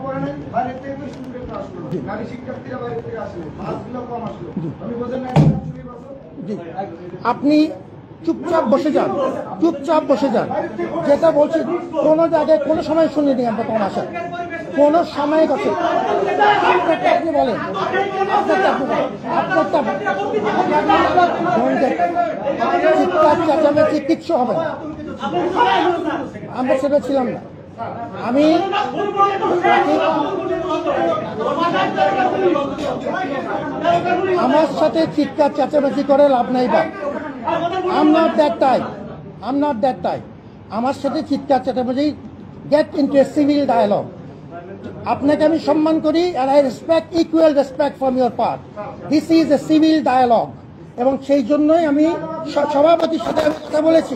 পড়ে নাই, বাইরে থেকে স্টুডেন্টরা আসলো, নারী শিক্ষার্থীরা বাইরে থেকে আসলো, মাসগুলো কম আসলো, আমি বোঝেন না জি আপনি চুপচাপ বসে যান, চুপচাপ বসে যান। যেটা বলছি কোনো জায়গায় কোনো সময় শুনিনি আমরা তোমার আশা, কোনো সময় কথা আপনি বলেন, চিৎকার চেঁচামেচি কিচ্ছু হবে না, আমরা সেটা ছিলাম না। আমি আমার সাথে চিৎকার চেঁচামেচি করে লাভ নাই বা I'm not that type. I'm not that type. আমার সাথে চিৎকার চেঁচামেচি get into a civil dialogue. আপনাকে আমি সম্মান করি and I respect equal respect from your part. This is a civil dialogue. এবং সেই জন্যই আমি সভাপতির সাথে কথা বলেছি।